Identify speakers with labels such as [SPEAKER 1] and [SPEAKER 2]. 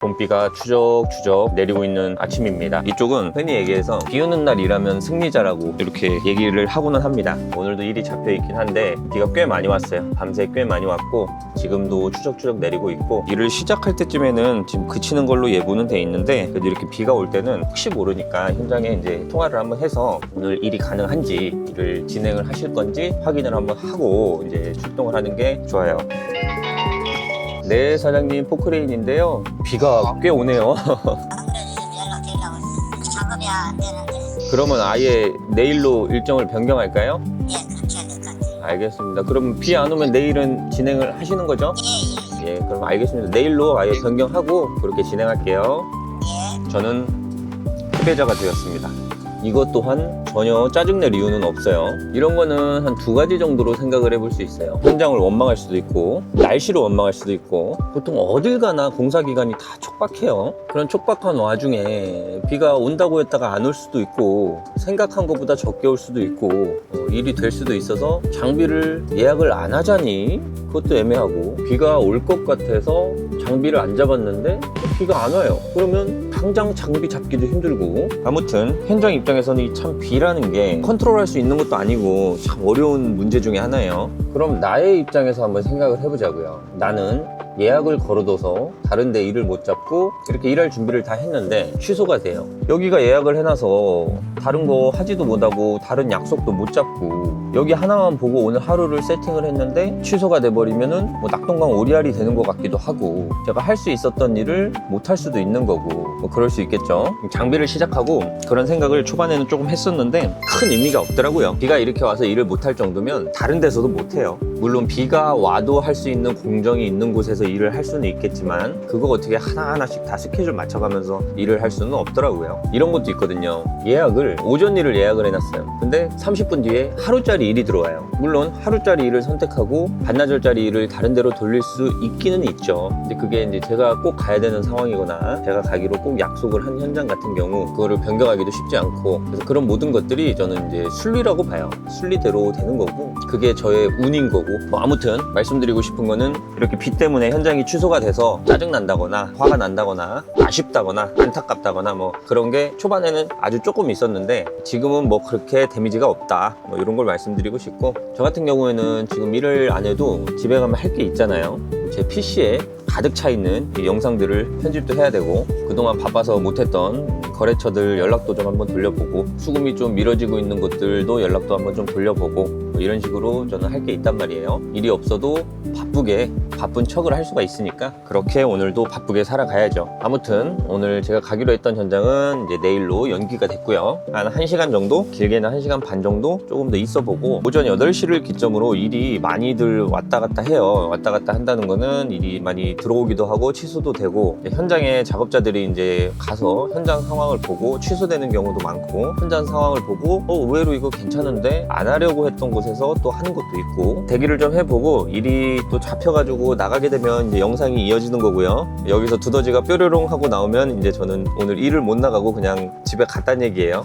[SPEAKER 1] 봄비가 추적추적 내리고 있는 아침입니다. 이쪽은 흔히 얘기해서 비 오는 날 일하면 승리자라고 이렇게 얘기를 하고는 합니다. 오늘도 일이 잡혀 있긴 한데 비가 꽤 많이 왔어요. 밤새 꽤 많이 왔고 지금도 추적추적 내리고 있고, 일을 시작할 때쯤에는 지금 그치는 걸로 예보는 돼 있는데, 그래도 이렇게 비가 올 때는 혹시 모르니까 현장에 이제 통화를 한번 해서 오늘 일이 가능한지, 일을 진행을 하실 건지 확인을 한번 하고 이제 출동을 하는 게 좋아요. 네, 사장님, 포크레인인데요. 비가 꽤 오네요.
[SPEAKER 2] 작업이 안 되는데.
[SPEAKER 1] 그러면 아예 내일로 일정을 변경할까요?
[SPEAKER 2] 예, 그렇게 해야 될 것 같아요.
[SPEAKER 1] 알겠습니다. 그럼 비 안 오면 내일은 진행을 하시는 거죠?
[SPEAKER 2] 예.
[SPEAKER 1] 예, 그럼 알겠습니다. 내일로 아예 변경하고 그렇게 진행할게요. 저는 패배자가 되었습니다. 이것 또한 전혀 짜증낼 이유는 없어요. 이런 거는 한 두 가지 정도로 생각을 해볼 수 있어요. 현장을 원망할 수도 있고, 날씨를 원망할 수도 있고, 보통 어딜 가나 공사 기간이 다 촉박해요. 그런 촉박한 와중에 비가 온다고 했다가 안 올 수도 있고, 생각한 것보다 적게 올 수도 있고, 일이 될 수도 있어서 장비를 예약을 안 하자니 그것도 애매하고, 비가 올 것 같아서 장비를 안 잡았는데 비가 안 와요. 그러면 당장 장비 잡기도 힘들고, 아무튼 현장 입장에서는 이 참 비라는 게 컨트롤할 수 있는 것도 아니고 참 어려운 문제 중에 하나예요. 그럼 나의 입장에서 한번 생각을 해보자고요. 나는 예약을 걸어둬서 다른 데 일을 못 잡고 이렇게 일할 준비를 다 했는데 취소가 돼요. 여기가 예약을 해놔서 다른 거 하지도 못하고 다른 약속도 못 잡고 여기 하나만 보고 오늘 하루를 세팅을 했는데 취소가 돼버리면은 뭐 낙동강 오리알이 되는 것 같기도 하고, 제가 할 수 있었던 일을 못 할 수도 있는 거고, 뭐 그럴 수 있겠죠. 장비를 시작하고 그런 생각을 초반에는 조금 했었는데 큰 의미가 없더라고요. 비가 이렇게 와서 일을 못 할 정도면 다른 데서도 못 해요. 물론 비가 와도 할 수 있는 공정이 있는 곳에서 일을 할 수는 있겠지만 그거 어떻게 하나하나씩 다 스케줄 맞춰가면서 일을 할 수는 없더라고요. 이런 것도 있거든요. 예약을 오전 일을 예약을 해놨어요. 근데 30분 뒤에 하루짜리 일이 들어와요. 물론 하루짜리 일을 선택하고 반나절짜리 일을 다른 데로 돌릴 수 있기는 있죠. 근데 그게 이제 제가 꼭 가야 되는 상황이거나 제가 가기로 꼭 약속을 한 현장 같은 경우 그거를 변경하기도 쉽지 않고, 그래서 그런 모든 것들이 저는 이제 순리라고 봐요. 순리대로 되는 거고 그게 저의 운인 거고, 뭐 아무튼 말씀드리고 싶은 거는 이렇게 비 때문에 현장이 취소가 돼서 짜증난다거나 화가 난다거나 아쉽다거나 안타깝다거나 뭐 그런 게 초반에는 아주 조금 있었는데 지금은 뭐 그렇게 데미지가 없다, 뭐 이런 걸 말씀드리고 싶고, 저 같은 경우에는 지금 일을 안 해도 집에 가면 할 게 있잖아요. 제 PC에 가득 차 있는 이 영상들을 편집도 해야 되고, 그동안 바빠서 못했던 거래처들 연락도 좀 한번 돌려보고, 수금이 좀 미뤄지고 있는 곳들도 연락도 한번 좀 돌려보고, 뭐 이런 식으로 저는 할 게 있단 말이에요. 일이 없어도 바쁘게 바쁜 척을 할 수가 있으니까 그렇게 오늘도 바쁘게 살아가야죠. 아무튼 오늘 제가 가기로 했던 현장은 이제 내일로 연기가 됐고요. 한 1시간 정도, 길게는 1시간 반 정도 조금 더 있어보고, 오전 8시를 기점으로 일이 많이들 왔다 갔다 해요. 왔다 갔다 한다는 거는 일이 많이 들어오기도 하고 취소도 되고, 현장에 작업자들이 이제 가서 현장 상황을 보고 취소되는 경우도 많고, 현장 상황을 보고 의외로 이거 괜찮은데 안 하려고 했던 곳에서 또 하는 것도 있고, 대기를 좀 해보고 일이 또 잡혀가지고 나가게 되면 이제 영상이 이어지는 거고요. 여기서 두더지가 뾰로롱 하고 나오면 이제 저는 오늘 일을 못 나가고 그냥 집에 갔다는 얘기예요.